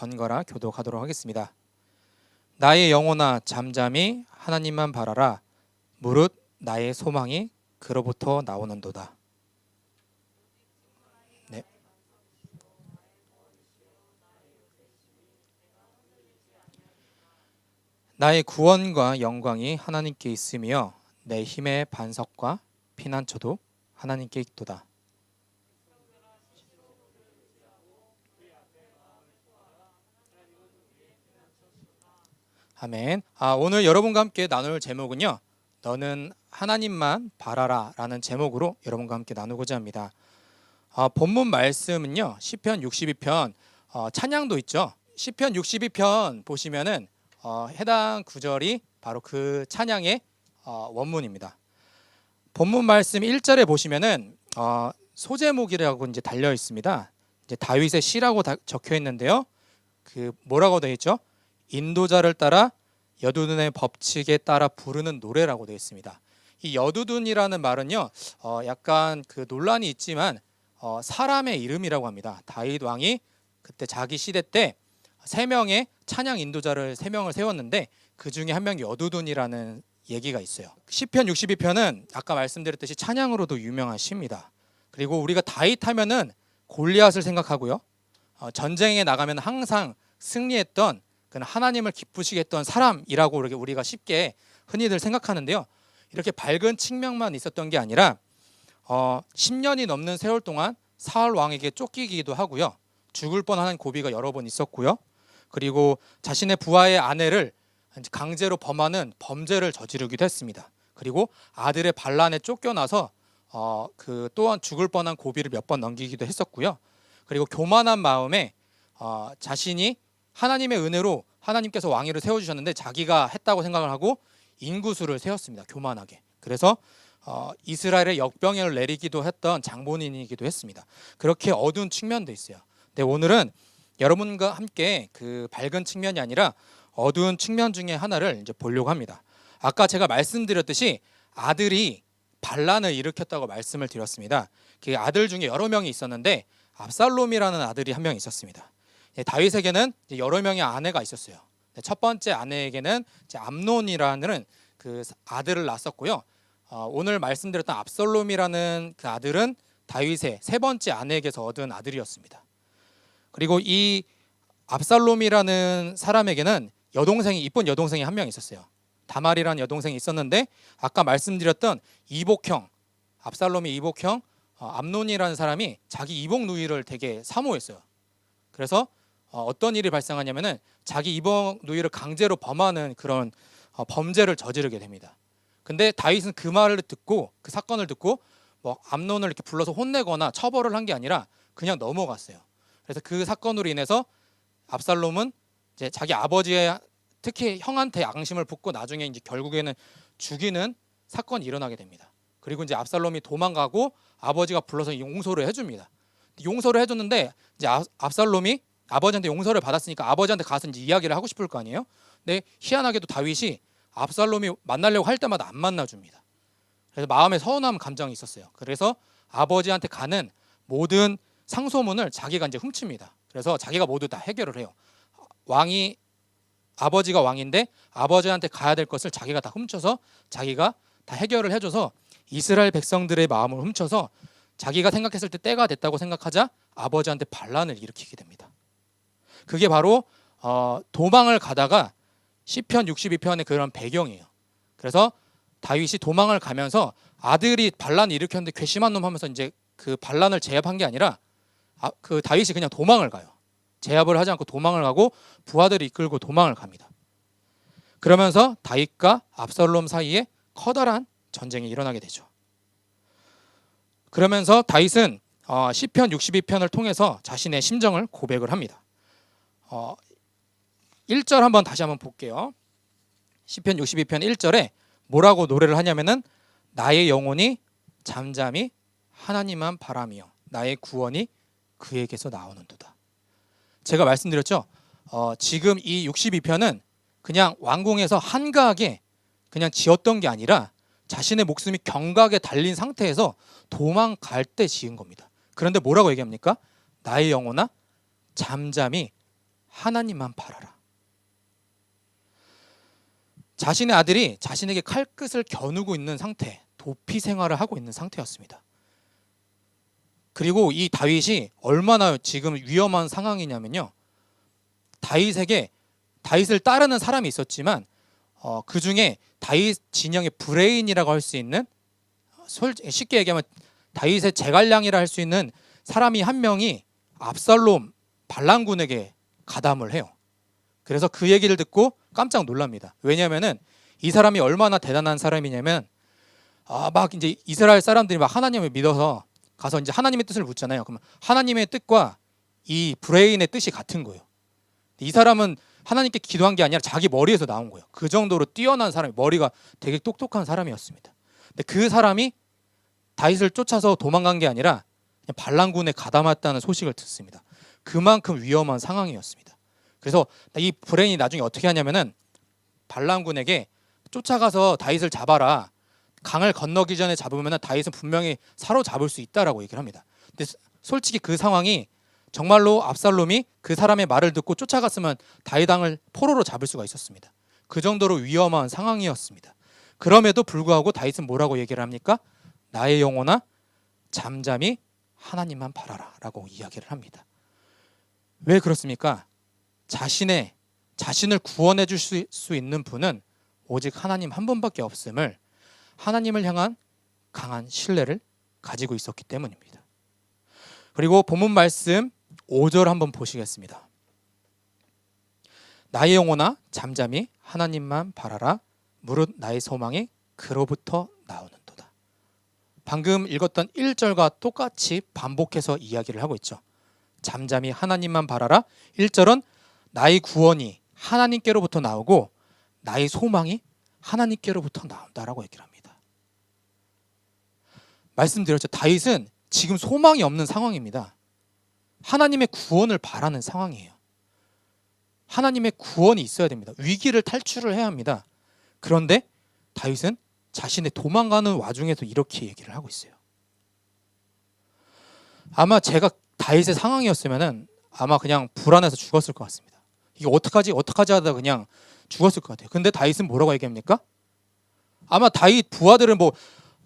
번갈아 교독하도록 하겠습니다. 나의 영혼아 잠잠히 하나님만 바라라. 무릇 나의 소망이 그로부터 나오는도다. 네. 나의 구원과 영광이 하나님께 있으며 내 힘의 반석과 피난처도 하나님께 있도다. 아멘. 오늘 여러분과 함께 나눌 제목은요, 너는 하나님만 바라라 라는 제목으로 여러분과 함께 나누고자 합니다. 본문 말씀은요, 시편 62편 찬양도 있죠. 시편 62편 보시면은 해당 구절이 바로 그 찬양의 원문입니다. 본문 말씀 1절에 보시면은 소제목이라고 이제 달려 있습니다. 이제 다윗의 시라고 적혀 있는데요. 그 뭐라고 되어 있죠? 인도자를 따라 여두둔의 법칙에 따라 부르는 노래라고 되어 있습니다. 이 여두둔이라는 말은요, 약간 그 논란이 있지만 사람의 이름이라고 합니다. 다윗 왕이 그때 자기 시대 때 3명의 찬양 인도자를 3명을 세웠는데 그 중에 한 명이 여두둔이라는 얘기가 있어요. 시편 62편은 아까 말씀드렸듯이 찬양으로도 유명한 시입니다. 그리고 우리가 다윗 하면은 골리앗을 생각하고요. 전쟁에 나가면 항상 승리했던 하나님을 기쁘시게 했던 사람이라고 우리가 쉽게 흔히들 생각하는데요. 이렇게 밝은 측면만 있었던 게 아니라 10년이 넘는 세월 동안 사울 왕에게 쫓기기도 하고요. 죽을 뻔한 고비가 여러 번 있었고요. 그리고 자신의 부하의 아내를 강제로 범하는 범죄를 저지르기도 했습니다. 그리고 아들의 반란에 쫓겨나서 또한 죽을 뻔한 고비를 몇 번 넘기기도 했었고요. 그리고 교만한 마음에 자신이 하나님의 은혜로 하나님께서 왕위를 세워주셨는데 자기가 했다고 생각을 하고 인구수를 세웠습니다. 교만하게. 그래서 이스라엘의 역병을 내리기도 했던 장본인이기도 했습니다. 그렇게 어두운 측면도 있어요. 근데 오늘은 여러분과 함께 그 밝은 측면이 아니라 어두운 측면 중에 하나를 이제 보려고 합니다. 아까 제가 말씀드렸듯이 아들이 반란을 일으켰다고 말씀을 드렸습니다. 그 아들 중에 여러 명이 있었는데 압살롬이라는 아들이 한 명 있었습니다. 다윗에게는 여러 명의 아내가 있었어요. 첫 번째 아내에게는 암논이라는 그 아들을 낳았었고요. 오늘 말씀드렸던 압살롬이라는 그 아들은 다윗의 세 번째 아내에게서 얻은 아들이었습니다. 그리고 이 압살롬이라는 사람에게는 이쁜 여동생이 한 명 있었어요. 다말이라는 여동생이 있었는데 아까 말씀드렸던 이복형, 압살롬의 이복형 암논이라는 사람이 자기 이복 누이를 되게 사모했어요. 그래서 어떤 일이 발생하냐면은 자기 이복 누이를 강제로 범하는 그런 범죄를 저지르게 됩니다. 근데 다윗은 그 말을 듣고 그 사건을 듣고 암논을 이렇게 불러서 혼내거나 처벌을 한 게 아니라 그냥 넘어갔어요. 그래서 그 사건으로 인해서 압살롬은 이제 자기 아버지의 특히 형한테 양심을 붓고 나중에 이제 결국에는 죽이는 사건이 일어나게 됩니다. 그리고 이제 압살롬이 도망가고 아버지가 불러서 용서를 해줍니다. 용서를 해줬는데 이제 압살롬이 아버지한테 용서를 받았으니까 아버지한테 가서 이제 이야기를 하고 싶을 거 아니에요. 근데 희한하게도 다윗이 압살롬이 만나려고 할 때마다 안 만나줍니다. 그래서 마음에 서운한 감정이 있었어요. 그래서 아버지한테 가는 모든 상소문을 자기가 이제 훔칩니다. 그래서 자기가 모두 다 해결을 해요. 아버지가 왕인데 아버지한테 가야 될 것을 자기가 다 훔쳐서 자기가 다 해결을 해줘서 이스라엘 백성들의 마음을 훔쳐서 자기가 생각했을 때 때가 됐다고 생각하자 아버지한테 반란을 일으키게 됩니다. 그게 바로 도망을 가다가 시편 62편의 그런 배경이에요. 그래서 다윗이 도망을 가면서 아들이 반란을 일으켰는데 괘씸한 놈 하면서 이제 그 반란을 제압한 게 아니라 그 다윗이 그냥 도망을 가요. 제압을 하지 않고 도망을 가고 부하들이 이끌고 도망을 갑니다. 그러면서 다윗과 압살롬 사이에 커다란 전쟁이 일어나게 되죠. 그러면서 다윗은 시편 62편을 통해서 자신의 심정을 고백을 합니다. 1절 다시 한번 볼게요. 시편 62편 1절에 뭐라고 노래를 하냐면은 나의 영혼이 잠잠히 하나님만 바라며 나의 구원이 그에게서 나오는도다. 제가 말씀드렸죠. 지금 이 62편은 그냥 왕궁에서 한가하게 그냥 지었던 게 아니라 자신의 목숨이 경각에 달린 상태에서 도망갈 때 지은 겁니다. 그런데 뭐라고 얘기합니까? 나의 영혼아 잠잠히 하나님만 바라라. 자신의 아들이 자신에게 칼끝을 겨누고 있는 상태, 도피 생활을 하고 있는 상태였습니다. 그리고 이 다윗이 얼마나 지금 위험한 상황이냐면요, 다윗을 따르는 사람이 있었지만 그 중에 다윗 진영의 브레인이라고 할 수 있는, 쉽게 얘기하면 다윗의 제갈량이라 할 수 있는 사람이 한 명이 압살롬 반란군에게 가담을 해요. 그래서 그 얘기를 듣고 깜짝 놀랍니다. 왜냐하면은 이 사람이 얼마나 대단한 사람이냐면 막 이제 이스라엘 사람들이 막 하나님을 믿어서 가서 이제 하나님의 뜻을 묻잖아요. 그러면 하나님의 뜻과 이 브레인의 뜻이 같은 거예요. 이 사람은 하나님께 기도한 게 아니라 자기 머리에서 나온 거예요. 그 정도로 뛰어난 사람이, 머리가 되게 똑똑한 사람이었습니다. 근데 그 사람이 다윗을 쫓아서 도망간 게 아니라 그냥 반란군에 가담했다는 소식을 듣습니다. 그만큼 위험한 상황이었습니다. 그래서 이 브레인이 나중에 어떻게 하냐면은 반란군에게 쫓아가서 다윗을 잡아라, 강을 건너기 전에 잡으면 다윗은 분명히 사로잡을 수 있다라고 얘기를 합니다. 근데 솔직히 그 상황이 정말로 압살롬이 그 사람의 말을 듣고 쫓아갔으면 다윗 왕을 포로로 잡을 수가 있었습니다. 그 정도로 위험한 상황이었습니다. 그럼에도 불구하고 다윗은 뭐라고 얘기를 합니까? 나의 영혼아 잠잠히 하나님만 바라라 라고 이야기를 합니다. 왜 그렇습니까? 자신을 구원해 줄 수 있는 분은 오직 하나님 한 분밖에 없음을, 하나님을 향한 강한 신뢰를 가지고 있었기 때문입니다. 그리고 본문 말씀 5절 한번 보시겠습니다. 나의 영혼아 잠잠히 하나님만 바라라, 무릇 나의 소망이 그로부터 나오는도다. 방금 읽었던 1절과 똑같이 반복해서 이야기를 하고 있죠. 잠잠히 하나님만 바라라. 1절은 나의 구원이 하나님께로부터 나오고 나의 소망이 하나님께로부터 나온다라고 얘기를 합니다. 말씀드렸죠. 다윗은 지금 소망이 없는 상황입니다. 하나님의 구원을 바라는 상황이에요. 하나님의 구원이 있어야 됩니다. 위기를 탈출을 해야 합니다. 그런데 다윗은 자신의 도망가는 와중에도 이렇게 얘기를 하고 있어요. 아마 제가 다윗의 상황이었으면은 아마 그냥 불안해서 죽었을 것 같습니다. 이게 어떡하지 하다 그냥 죽었을 것 같아요. 근데 다윗은 뭐라고 얘기합니까? 아마 다윗 부하들은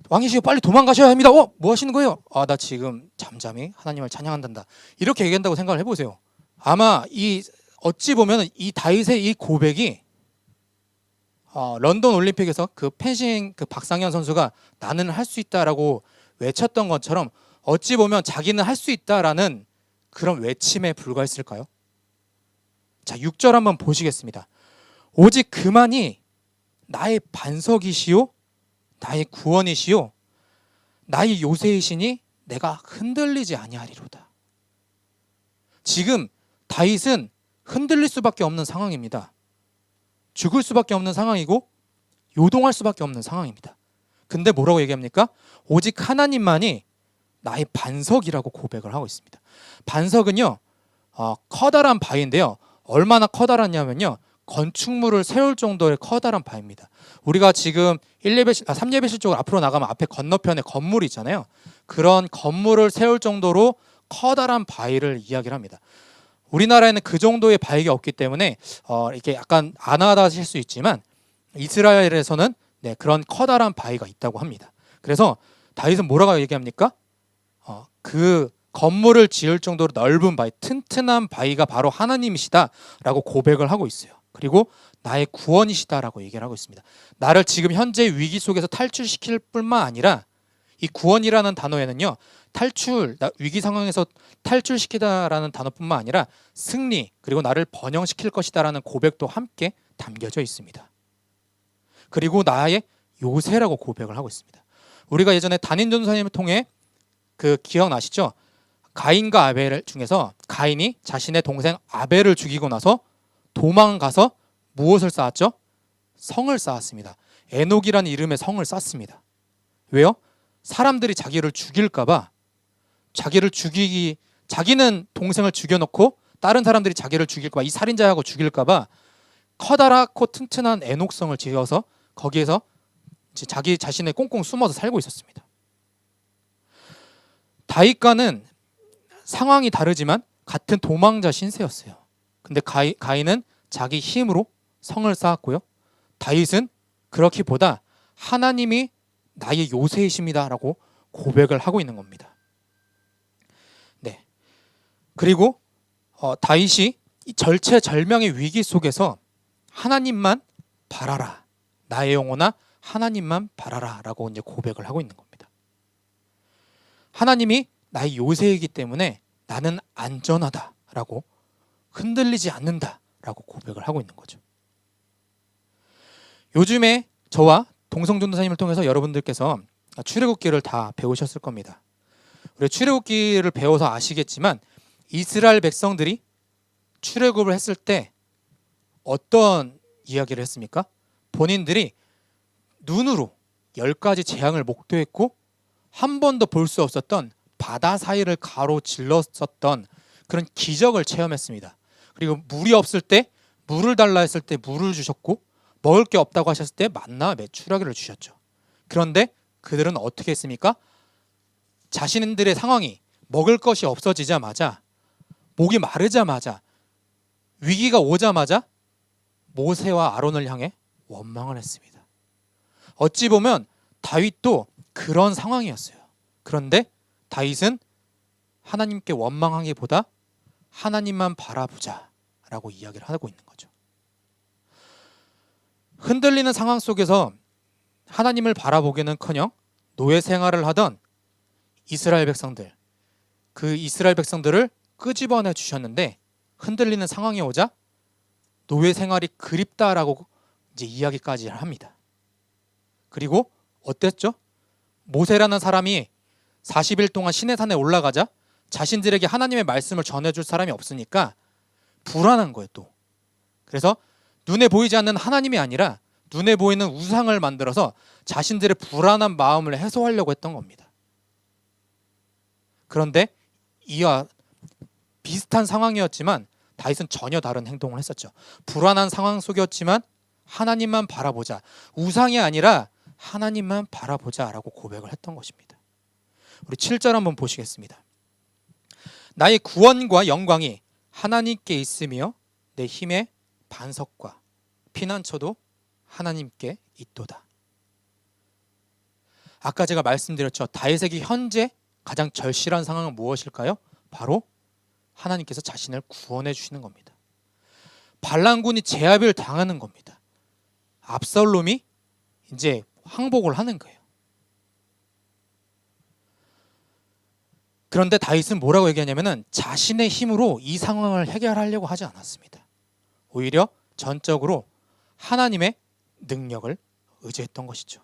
왕이시여 빨리 도망가셔야 합니다. 뭐 하시는 거예요? 나 지금 잠잠히 하나님을 찬양한단다. 이렇게 얘기한다고 생각을 해보세요. 아마 어찌 보면 이 다윗의 이 고백이 런던 올림픽에서 그 펜싱 그 박상현 선수가 나는 할 수 있다라고 외쳤던 것처럼 어찌 보면 자기는 할 수 있다라는 그런 외침에 불과했을까요? 자, 6절 한번 보시겠습니다. 오직 그만이 나의 반석이시요 나의 구원이시요 나의 요새이시니 내가 흔들리지 아니하리로다. 지금 다윗은 흔들릴 수밖에 없는 상황입니다. 죽을 수밖에 없는 상황이고 요동할 수밖에 없는 상황입니다. 근데 뭐라고 얘기합니까? 오직 하나님만이 나의 반석이라고 고백을 하고 있습니다. 반석은요, 커다란 바위인데요. 얼마나 커다랗냐면요, 건축물을 세울 정도의 커다란 바위입니다. 우리가 지금 3예배실 쪽으로 앞으로 나가면 앞에 건너편에 건물이 있잖아요. 그런 건물을 세울 정도로 커다란 바위를 이야기를 합니다. 우리나라에는 그 정도의 바위가 없기 때문에 이렇게 약간 안 와닿으실 수 있지만 이스라엘에서는 그런 커다란 바위가 있다고 합니다. 그래서 다윗은 뭐라고 얘기합니까? 그 건물을 지을 정도로 넓은 바위, 튼튼한 바위가 바로 하나님이시다라고 고백을 하고 있어요. 그리고 나의 구원이시다라고 얘기를 하고 있습니다. 나를 지금 현재 위기 속에서 탈출시킬 뿐만 아니라 이 구원이라는 단어에는요, 위기 상황에서 탈출시키다라는 단어뿐만 아니라 승리, 그리고 나를 번영시킬 것이다라는 고백도 함께 담겨져 있습니다. 그리고 나의 요새라고 고백을 하고 있습니다. 우리가 예전에 담임 전도사님을 통해 기억나시죠? 가인과 아벨 중에서 가인이 자신의 동생 아벨을 죽이고 나서 도망가서 무엇을 쌓았죠? 성을 쌓았습니다. 에녹이라는 이름의 성을 쌓습니다. 왜요? 사람들이 자기를 죽일까봐, 자기는 동생을 죽여놓고 다른 사람들이 자기를 죽일까봐, 이 살인자하고 죽일까봐 커다랗고 튼튼한 에녹성을 지어서 거기에서 자기 자신의 꽁꽁 숨어서 살고 있었습니다. 다윗과는 상황이 다르지만 같은 도망자 신세였어요. 근데 가인은 자기 힘으로 성을 쌓았고요. 다윗은 그렇기보다 하나님이 나의 요새이십니다라고 고백을 하고 있는 겁니다. 네. 그리고 다윗이 이 절체절명의 위기 속에서 하나님만 바라라, 나의 영혼아 하나님만 바라라라고 이제 고백을 하고 있는 겁니다. 하나님이 나의 요새이기 때문에 나는 안전하다라고, 흔들리지 않는다라고 고백을 하고 있는 거죠. 요즘에 저와 동성전도사님을 통해서 여러분들께서 출애굽기를 다 배우셨을 겁니다. 우리 출애굽기를 배워서 아시겠지만 이스라엘 백성들이 출애굽을 했을 때 어떤 이야기를 했습니까? 본인들이 눈으로 10가지 재앙을 목도했고 한 번도 볼 수 없었던 바다 사이를 가로질렀었던 그런 기적을 체험했습니다. 그리고 물이 없을 때 물을 달라 했을 때 물을 주셨고, 먹을 게 없다고 하셨을 때 만나 메추라기를 주셨죠. 그런데 그들은 어떻게 했습니까? 자신들의 상황이 먹을 것이 없어지자마자, 목이 마르자마자, 위기가 오자마자 모세와 아론을 향해 원망을 했습니다. 어찌 보면 다윗도 그런 상황이었어요. 그런데 다윗은 하나님께 원망하기보다 하나님만 바라보자 라고 이야기를 하고 있는 거죠. 흔들리는 상황 속에서 하나님을 바라보기는커녕 노예 생활을 하던 이스라엘 백성들, 그 이스라엘 백성들을 끄집어내 주셨는데 흔들리는 상황이 오자 노예 생활이 그립다라고 이제 이야기까지 합니다. 그리고 어땠죠? 모세라는 사람이 40일 동안 시내산에 올라가자 자신들에게 하나님의 말씀을 전해줄 사람이 없으니까 불안한 거예요 또. 그래서 눈에 보이지 않는 하나님이 아니라 눈에 보이는 우상을 만들어서 자신들의 불안한 마음을 해소하려고 했던 겁니다. 그런데 이와 비슷한 상황이었지만 다윗은 전혀 다른 행동을 했었죠. 불안한 상황 속이었지만 하나님만 바라보자, 우상이 아니라 하나님만 바라보자라고 고백을 했던 것입니다. 우리 7절 한번 보시겠습니다. 나의 구원과 영광이 하나님께 있으며 내 힘의 반석과 피난처도 하나님께 있도다. 아까 제가 말씀드렸죠. 다윗에게 현재 가장 절실한 상황은 무엇일까요? 바로 하나님께서 자신을 구원해 주시는 겁니다. 반란군이 제압을 당하는 겁니다. 압살롬이 이제 항복을 하는 거예요. 그런데 다윗은 뭐라고 얘기하냐면은 자신의 힘으로 이 상황을 해결하려고 하지 않았습니다. 오히려 전적으로 하나님의 능력을 의지했던 것이죠.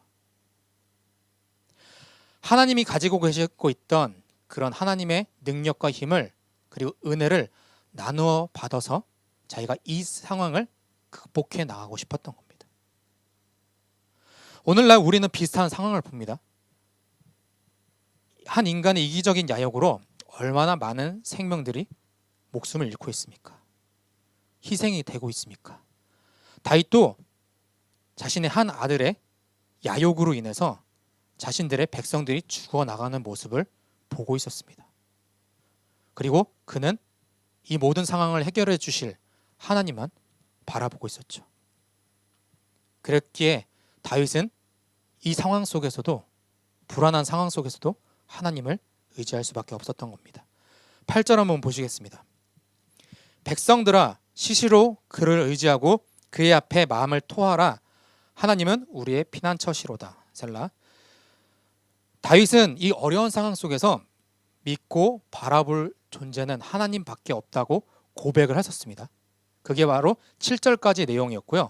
하나님이 가지고 계시고 있던 그런 하나님의 능력과 힘을, 그리고 은혜를 나누어 받아서 자기가 이 상황을 극복해 나가고 싶었던 겁니다. 오늘날 우리는 비슷한 상황을 봅니다. 한 인간의 이기적인 야욕으로 얼마나 많은 생명들이 목숨을 잃고 있습니까? 희생이 되고 있습니까? 다윗도 자신의 한 아들의 야욕으로 인해서 자신들의 백성들이 죽어나가는 모습을 보고 있었습니다. 그리고 그는 이 모든 상황을 해결해 주실 하나님만 바라보고 있었죠. 그랬기에 다윗은 이 상황 속에서도, 불안한 상황 속에서도 하나님을 의지할 수밖에 없었던 겁니다. 8절 한번 보시겠습니다. 백성들아 시시로 그를 의지하고 그의 앞에 마음을 토하라. 하나님은 우리의 피난처시로다. 셀라. 다윗은 이 어려운 상황 속에서 믿고 바라볼 존재는 하나님밖에 없다고 고백을 하셨습니다. 그게 바로 7절까지 내용이었고요.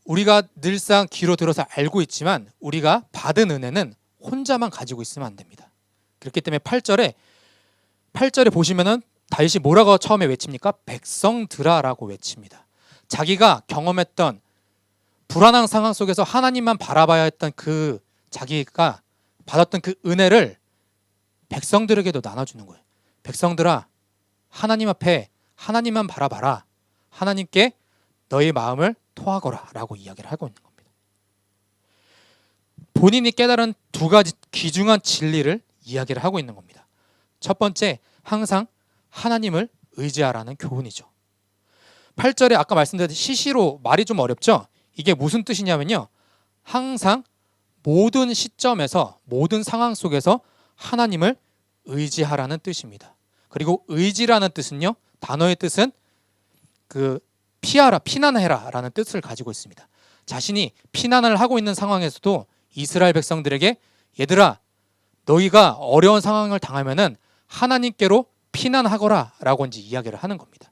우리가 늘상 귀로 들어서 알고 있지만 우리가 받은 은혜는 혼자만 가지고 있으면 안 됩니다. 그렇기 때문에 8절에 보시면은 다윗이 뭐라고 처음에 외칩니까? 백성들아라고 외칩니다. 자기가 경험했던 불안한 상황 속에서 하나님만 바라봐야 했던 그 자기가 받았던 그 은혜를 백성들에게도 나눠주는 거예요. 백성들아, 하나님 앞에 하나님만 바라봐라. 하나님께 너희 마음을 토하거라 라고 이야기를 하고 있는 겁니다. 본인이 깨달은 두 가지 귀중한 진리를 이야기를 하고 있는 겁니다. 첫 번째, 항상 하나님을 의지하라는 교훈이죠. 8절에 아까 말씀드린 시시로 말이 좀 어렵죠? 이게 무슨 뜻이냐면요. 항상 모든 시점에서 모든 상황 속에서 하나님을 의지하라는 뜻입니다. 그리고 의지라는 뜻은요. 단어의 뜻은 피하라, 피난해라라는 뜻을 가지고 있습니다. 자신이 피난을 하고 있는 상황에서도 이스라엘 백성들에게 얘들아 너희가 어려운 상황을 당하면은 하나님께로 피난하거라라고 이제 이야기를 하는 겁니다.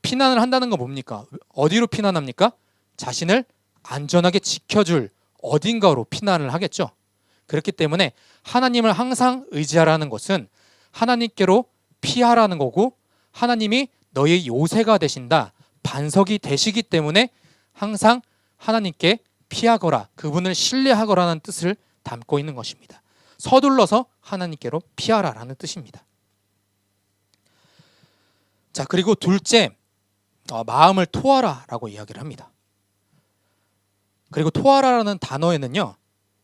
피난을 한다는 건 뭡니까? 어디로 피난합니까? 자신을 안전하게 지켜줄 어딘가로 피난을 하겠죠. 그렇기 때문에 하나님을 항상 의지하라는 것은 하나님께로 피하라는 거고 하나님이 너의 요새가 되신다. 반석이 되시기 때문에 항상 하나님께 피하거라. 그분을 신뢰하거라는 뜻을 담고 있는 것입니다. 서둘러서 하나님께로 피하라라는 뜻입니다. 자, 그리고 둘째, 마음을 토하라라고 이야기를 합니다. 그리고 토하라라는 단어에는요.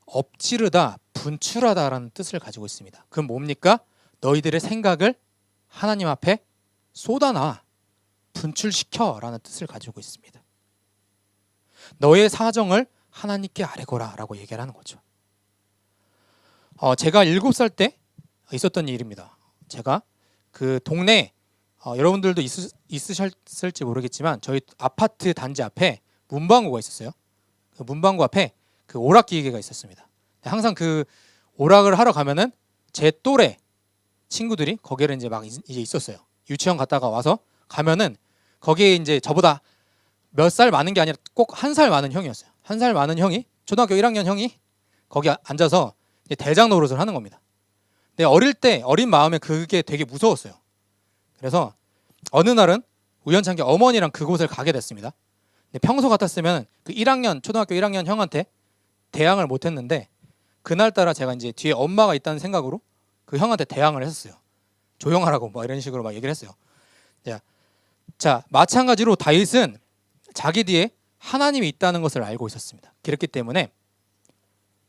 엎지르다, 분출하다라는 뜻을 가지고 있습니다. 그건 뭡니까? 너희들의 생각을 하나님 앞에 쏟아놔, 분출시켜라는 뜻을 가지고 있습니다. 너의 사정을 하나님께 아뢰거라라고 얘기를 하는 거죠. 제가 7살 때 있었던 일입니다. 제가 그 동네 여러분들도 있으셨을지 모르겠지만 저희 아파트 단지 앞에 문방구가 있었어요. 그 문방구 앞에 그 오락기계가 있었습니다. 항상 그 오락을 하러 가면은 제 또래 친구들이 거기를 이제 막 이제 있었어요. 유치원 갔다가 와서 가면은 거기에 이제 저보다 몇 살 많은 게 아니라 꼭 1살 많은 형이었어요. 1살 많은 형이 초등학교 1학년 형이 거기 앉아서 이제 대장 노릇을 하는 겁니다. 근데 어릴 때 어린 마음에 그게 되게 무서웠어요. 그래서 어느 날은 우연찮게 어머니랑 그곳을 가게 됐습니다. 근데 평소 같았으면 그 초등학교 1학년 형한테 대항을 못했는데 그날따라 제가 이제 뒤에 엄마가 있다는 생각으로 그 형한테 대항을 했었어요. 조용하라고 뭐 이런 식으로 막 얘기를 했어요. 자, 마찬가지로 다윗은 자기 뒤에 하나님이 있다는 것을 알고 있었습니다. 그렇기 때문에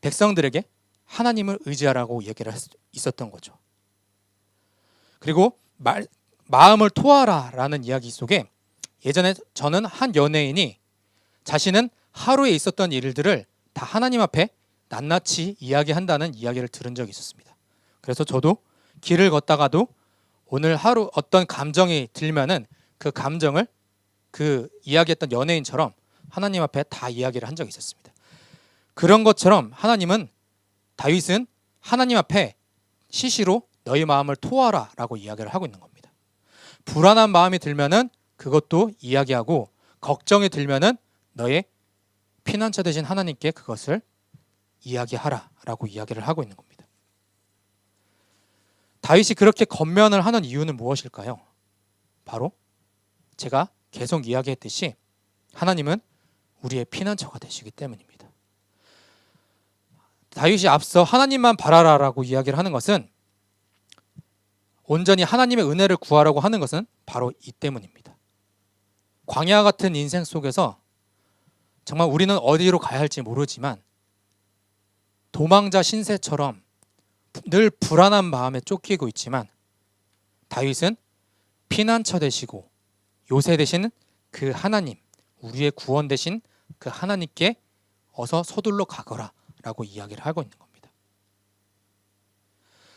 백성들에게 하나님을 의지하라고 얘기를 있었던 거죠. 그리고 마음을 토하라라는 이야기 속에 예전에 저는 한 연예인이 자신은 하루에 있었던 일들을 다 하나님 앞에 낱낱이 이야기한다는 이야기를 들은 적이 있었습니다. 그래서 저도 길을 걷다가도 오늘 하루 어떤 감정이 들면은 그 감정을 그 이야기했던 연예인처럼 하나님 앞에 다 이야기를 한 적이 있었습니다. 그런 것처럼 다윗은 하나님 앞에 시시로 너희 마음을 토하라라고 이야기를 하고 있는 겁니다. 불안한 마음이 들면은 그것도 이야기하고 걱정이 들면은 너의 피난처 되신 하나님께 그것을 이야기하라라고 이야기를 하고 있는 겁니다. 다윗이 그렇게 권면을 하는 이유는 무엇일까요? 바로 제가 계속 이야기했듯이 하나님은 우리의 피난처가 되시기 때문입니다. 다윗이 앞서 하나님만 바라라라고 이야기를 하는 것은 온전히 하나님의 은혜를 구하라고 하는 것은 바로 이 때문입니다. 광야 같은 인생 속에서 정말 우리는 어디로 가야 할지 모르지만 도망자 신세처럼 늘 불안한 마음에 쫓기고 있지만 다윗은 피난처 되시고 요새 되시는 그 하나님, 우리의 구원 되신 그 하나님께 어서 서둘러 가거라 라고 이야기를 하고 있는 겁니다.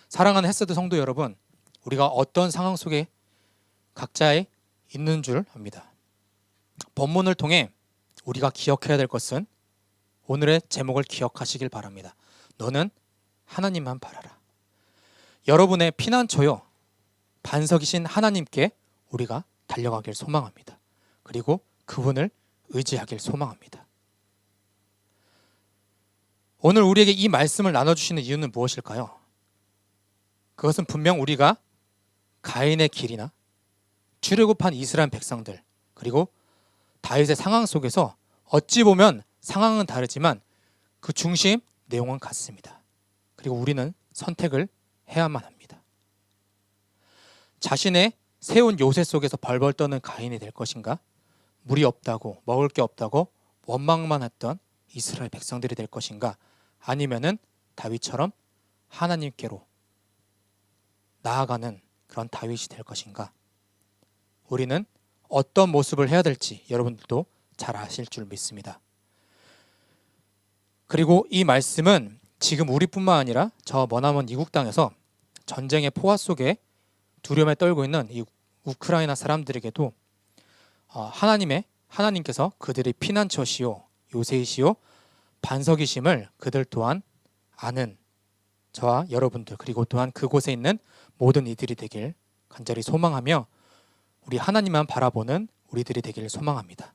사랑하는 헤세드 성도 여러분, 우리가 어떤 상황 속에 각자에 있는 줄 압니다. 본문을 통해 우리가 기억해야 될 것은 오늘의 제목을 기억하시길 바랍니다. 너는 하나님만 바라라. 여러분의 피난처요, 반석이신 하나님께 우리가 달려가길 소망합니다. 그리고 그분을 의지하길 소망합니다. 오늘 우리에게 이 말씀을 나눠주시는 이유는 무엇일까요? 그것은 분명 우리가 가인의 길이나 출애굽한 이스라엘 백성들 그리고 다윗의 상황 속에서 어찌 보면 상황은 다르지만 그 중심 내용은 같습니다. 그리고 우리는 선택을 해야만 합니다. 자신의 세운 요새 속에서 벌벌 떠는 가인이 될 것인가? 물이 없다고 먹을 게 없다고 원망만 했던 이스라엘 백성들이 될 것인가? 아니면은 다윗처럼 하나님께로 나아가는 그런 다윗이 될 것인가? 우리는 어떤 모습을 해야 될지 여러분들도 잘 아실 줄 믿습니다. 그리고 이 말씀은 지금 우리뿐만 아니라 저 머나먼 이국 땅에서 전쟁의 포화 속에 두려움에 떨고 있는 이 우크라이나 사람들에게도 하나님께서 그들의 피난처시요 요새이시요 반석이심을 그들 또한 아는 저와 여러분들, 그리고 또한 그곳에 있는 모든 이들이 되길 간절히 소망하며 우리 하나님만 바라보는 우리들이 되기를 소망합니다.